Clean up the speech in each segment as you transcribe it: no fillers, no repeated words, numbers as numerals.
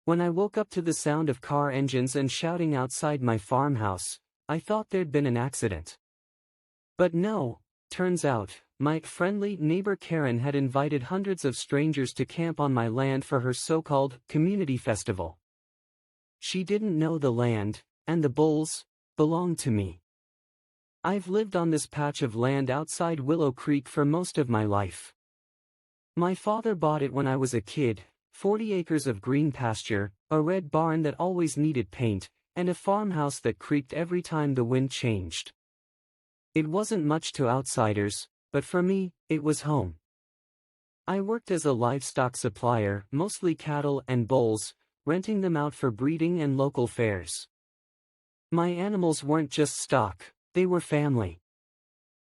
When I woke up to the sound of car engines and shouting outside my farmhouse, I thought there'd been an accident. But no, turns out, my friendly neighbor Karen had invited hundreds of strangers to camp on my land for her so-called community festival. She didn't know the land, and the bulls, belonged to me. I've lived on this patch of land outside Willow Creek for most of my life. My father bought it when I was a kid, 40 acres of green pasture, a red barn that always needed paint, and a farmhouse that creaked every time the wind changed. It wasn't much to outsiders, but for me, it was home. I worked as a livestock supplier, mostly cattle and bulls, renting them out for breeding and local fairs. My animals weren't just stock, they were family.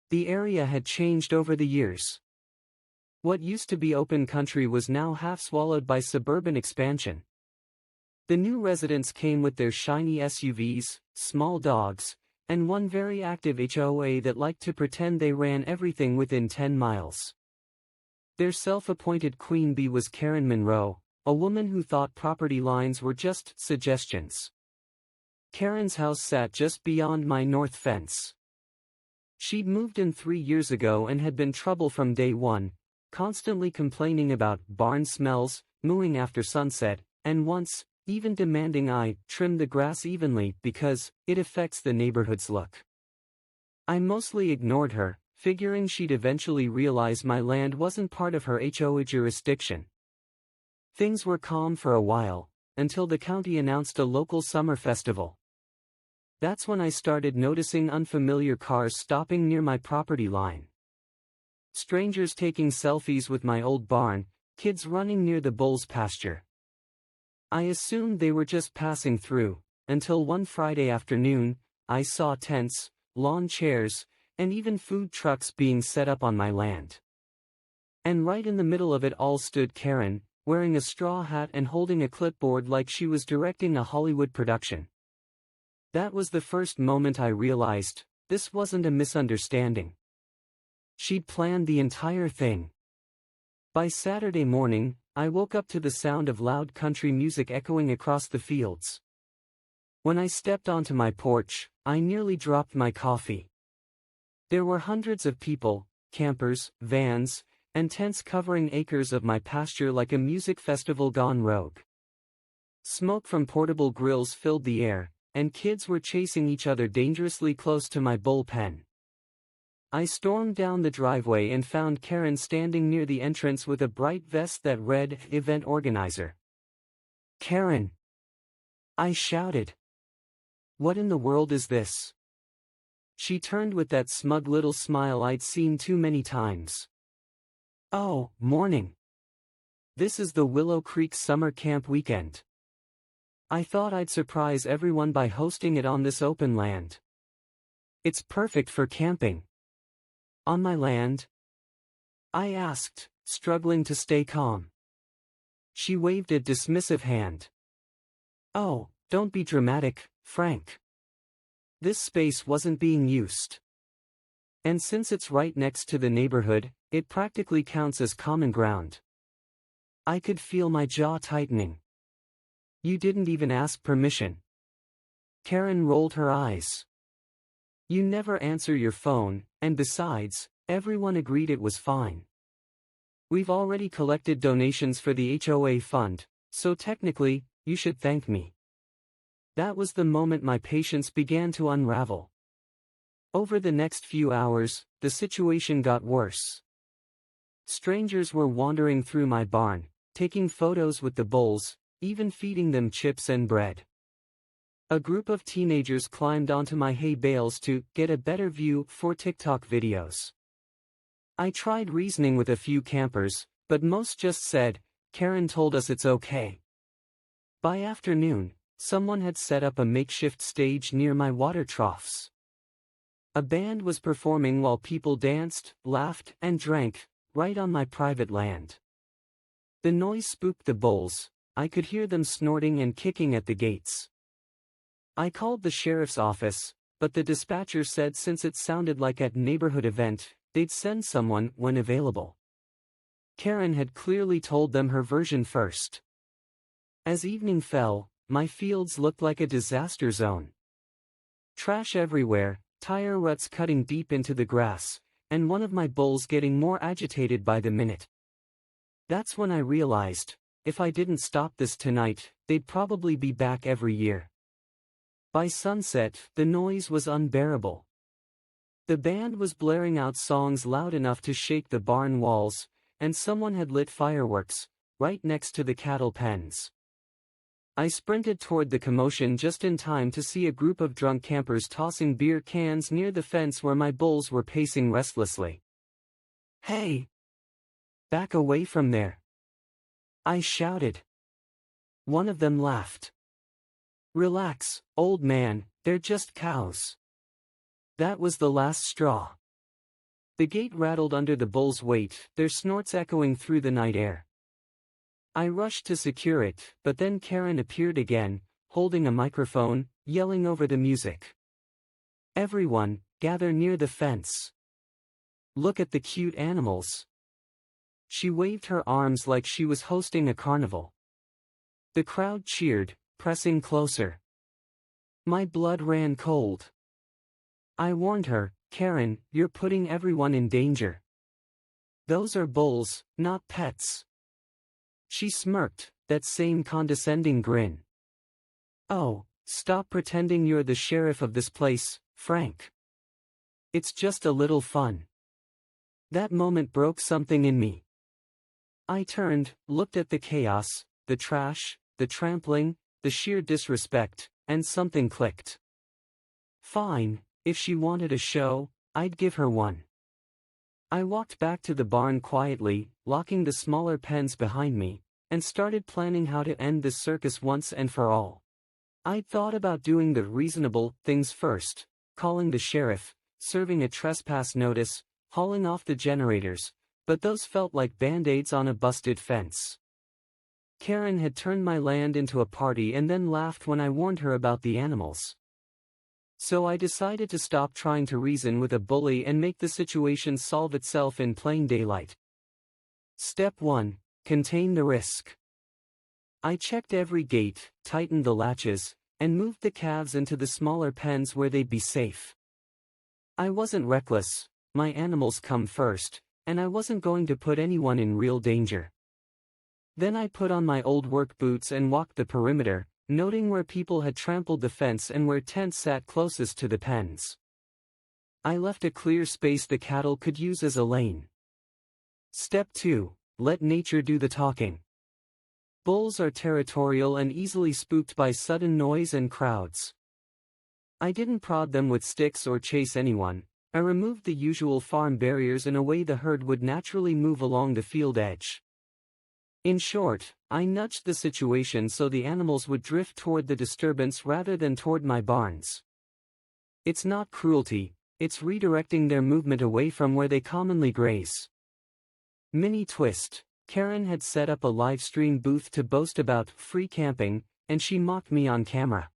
The area had changed over the years. What used to be open country was now half swallowed by suburban expansion. The new residents came with their shiny SUVs, small dogs, and one very active HOA that liked to pretend they ran everything within 10 miles. Their self-appointed queen bee was Karen Monroe, a woman who thought property lines were just suggestions. Karen's house sat just beyond my north fence. She'd moved in 3 years ago and had been trouble from day one, constantly complaining about barn smells, mooing after sunset, and once, even demanding I trim the grass evenly because it affects the neighborhood's look. I mostly ignored her, figuring she'd eventually realize my land wasn't part of her HOA jurisdiction. Things were calm for a while, until the county announced a local summer festival. That's when I started noticing unfamiliar cars stopping near my property line. Strangers taking selfies with my old barn, kids running near the bulls' pasture. I assumed they were just passing through, until one Friday afternoon, I saw tents, lawn chairs, and even food trucks being set up on my land. And right in the middle of it all stood Karen, wearing a straw hat and holding a clipboard like she was directing a Hollywood production. That was the first moment I realized, this wasn't a misunderstanding. She'd planned the entire thing. By Saturday morning, I woke up to the sound of loud country music echoing across the fields. When I stepped onto my porch, I nearly dropped my coffee. There were hundreds of people, campers, vans, and tents covering acres of my pasture like a music festival gone rogue. Smoke from portable grills filled the air, and kids were chasing each other dangerously close to my bull pen. I stormed down the driveway and found Karen standing near the entrance with a bright vest that read, "Event Organizer." "Karen!" I shouted. "What in the world is this?" She turned with that smug little smile I'd seen too many times. "Oh, morning. This is the Willow Creek Summer Camp weekend. I thought I'd surprise everyone by hosting it on this open land. It's perfect for camping." "On my land?" I asked, struggling to stay calm. She waved a dismissive hand. "Oh, don't be dramatic, Frank. This space wasn't being used. And since it's right next to the neighborhood, it practically counts as common ground." I could feel my jaw tightening. "You didn't even ask permission." Karen rolled her eyes. "You never answer your phone, and besides, everyone agreed it was fine. We've already collected donations for the HOA fund, so technically, you should thank me." That was the moment my patience began to unravel. Over the next few hours, the situation got worse. Strangers were wandering through my barn, taking photos with the bulls, even feeding them chips and bread. A group of teenagers climbed onto my hay bales to get a better view for TikTok videos. I tried reasoning with a few campers, but most just said, "Karen told us it's okay." By afternoon, someone had set up a makeshift stage near my water troughs. A band was performing while people danced, laughed, and drank, right on my private land. The noise spooked the bulls. I could hear them snorting and kicking at the gates. I called the sheriff's office, but the dispatcher said since it sounded like a neighborhood event, they'd send someone when available. Karen had clearly told them her version first. As evening fell, my fields looked like a disaster zone. Trash everywhere, tire ruts cutting deep into the grass, and one of my bulls getting more agitated by the minute. That's when I realized, if I didn't stop this tonight, they'd probably be back every year. By sunset, the noise was unbearable. The band was blaring out songs loud enough to shake the barn walls, and someone had lit fireworks, right next to the cattle pens. I sprinted toward the commotion just in time to see a group of drunk campers tossing beer cans near the fence where my bulls were pacing restlessly. "Hey! Back away from there!" I shouted. One of them laughed. "Relax, old man, they're just cows." That was the last straw. The gate rattled under the bulls' weight, their snorts echoing through the night air. I rushed to secure it, but then Karen appeared again, holding a microphone, yelling over the music. "Everyone, gather near the fence. Look at the cute animals." She waved her arms like she was hosting a carnival. The crowd cheered, pressing closer. My blood ran cold. I warned her, "Karen, you're putting everyone in danger. Those are bulls, not pets." She smirked, that same condescending grin. "Oh, stop pretending you're the sheriff of this place, Frank. It's just a little fun." That moment broke something in me. I turned, looked at the chaos, the trash, the trampling, the sheer disrespect, and something clicked. Fine, if she wanted a show, I'd give her one. I walked back to the barn quietly, locking the smaller pens behind me, and started planning how to end this circus once and for all. I'd thought about doing the reasonable things first, calling the sheriff, serving a trespass notice, hauling off the generators, but those felt like band-aids on a busted fence. Karen had turned my land into a party and then laughed when I warned her about the animals. So I decided to stop trying to reason with a bully and make the situation solve itself in plain daylight. Step 1. Contain the risk. I checked every gate, tightened the latches, and moved the calves into the smaller pens where they'd be safe. I wasn't reckless, my animals come first, and I wasn't going to put anyone in real danger. Then I put on my old work boots and walked the perimeter, noting where people had trampled the fence and where tents sat closest to the pens. I left a clear space the cattle could use as a lane. Step 2. Let nature do the talking. Bulls are territorial and easily spooked by sudden noise and crowds. I didn't prod them with sticks or chase anyone. I removed the usual farm barriers in a way the herd would naturally move along the field edge. In short, I nudged the situation so the animals would drift toward the disturbance rather than toward my barns. It's not cruelty, it's redirecting their movement away from where they commonly graze. Mini twist: Karen had set up a live stream booth to boast about free camping, and she mocked me on camera.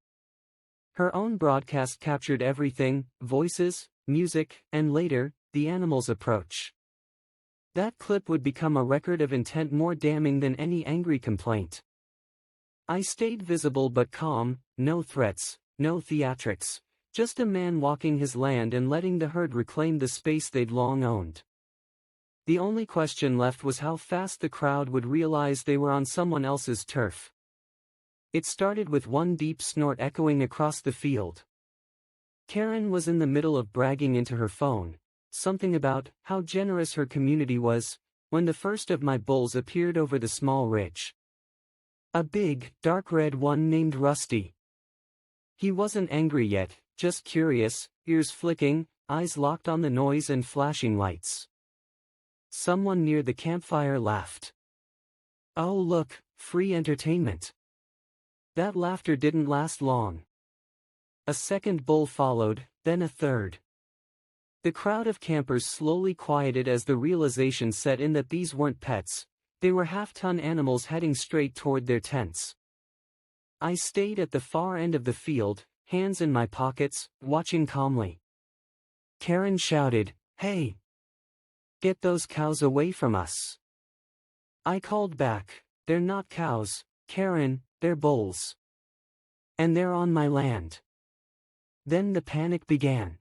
Her own broadcast captured everything: voices, music, and later, the animals' approach. That clip would become a record of intent more damning than any angry complaint. I stayed visible but calm, no threats, no theatrics, just a man walking his land and letting the herd reclaim the space they'd long owned. The only question left was how fast the crowd would realize they were on someone else's turf. It started with one deep snort echoing across the field. Karen was in the middle of bragging into her phone, something about how generous her community was, when the first of my bulls appeared over the small ridge. A big, dark red one named Rusty. He wasn't angry yet, just curious, ears flicking, eyes locked on the noise and flashing lights. Someone near the campfire laughed. "Oh look, free entertainment." That laughter didn't last long. A second bull followed, then a third. The crowd of campers slowly quieted as the realization set in that these weren't pets, they were half-ton animals heading straight toward their tents. I stayed at the far end of the field, hands in my pockets, watching calmly. Karen shouted, "Hey! Get those cows away from us." I called back, "They're not cows, Karen, they're bulls. And they're on my land. Then the panic began.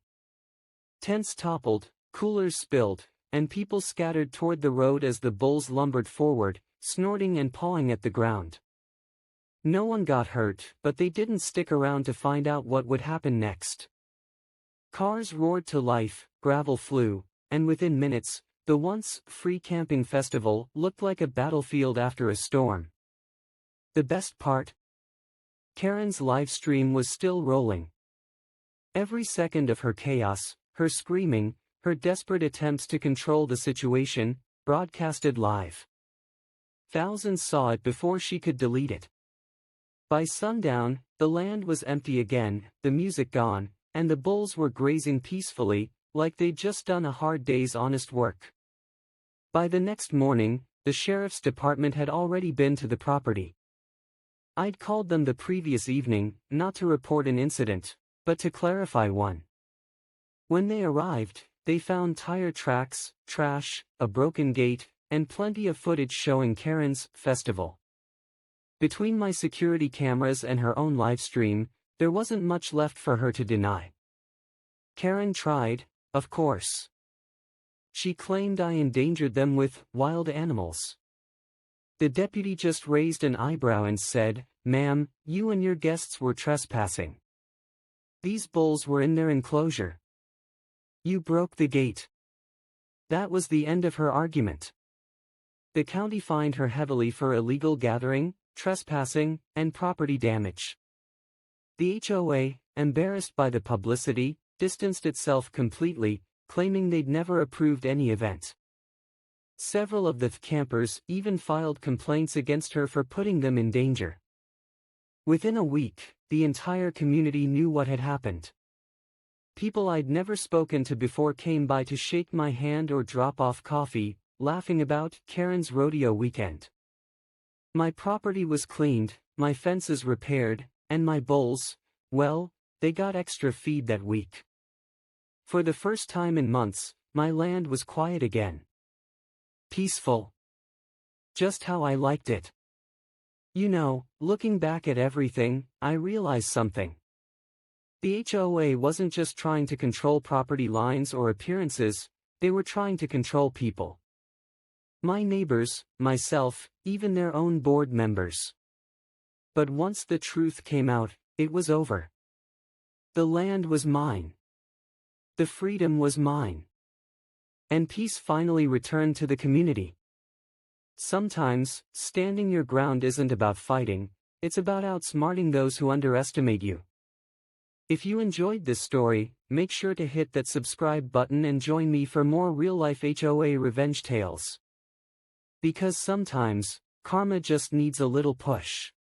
Tents toppled, coolers spilled, and people scattered toward the road as the bulls lumbered forward, snorting and pawing at the ground. No one got hurt, but they didn't stick around to find out what would happen next. Cars roared to life, gravel flew, and within minutes, the once free camping festival looked like a battlefield after a storm. The best part? Karen's live stream was still rolling. Every second of her chaos, her screaming, her desperate attempts to control the situation, broadcasted live. Thousands saw it before she could delete it. By sundown, the land was empty again, the music gone, and the bulls were grazing peacefully, like they'd just done a hard day's honest work. By the next morning, the sheriff's department had already been to the property. I'd called them the previous evening, not to report an incident, but to clarify one. When they arrived, they found tire tracks, trash, a broken gate, and plenty of footage showing Karen's festival. Between my security cameras and her own livestream, there wasn't much left for her to deny. Karen tried, of course. She claimed I endangered them with wild animals. The deputy just raised an eyebrow and said, "Ma'am, you and your guests were trespassing. These bulls were in their enclosure. You broke the gate." That was the end of her argument. The county fined her heavily for illegal gathering, trespassing, and property damage. The HOA, embarrassed by the publicity, distanced itself completely, claiming they'd never approved any event. Several of the campers even filed complaints against her for putting them in danger. Within a week, the entire community knew what had happened. People I'd never spoken to before came by to shake my hand or drop off coffee, laughing about Karen's rodeo weekend. My property was cleaned, my fences repaired, and my bulls, well, they got extra feed that week. For the first time in months, my land was quiet again. Peaceful. Just how I liked it. You know, looking back at everything, I realized something. The HOA wasn't just trying to control property lines or appearances, they were trying to control people. My neighbors, myself, even their own board members. But once the truth came out, it was over. The land was mine. The freedom was mine. And peace finally returned to the community. Sometimes, standing your ground isn't about fighting, it's about outsmarting those who underestimate you. If you enjoyed this story, make sure to hit that subscribe button and join me for more real-life HOA revenge tales. Because sometimes, karma just needs a little push.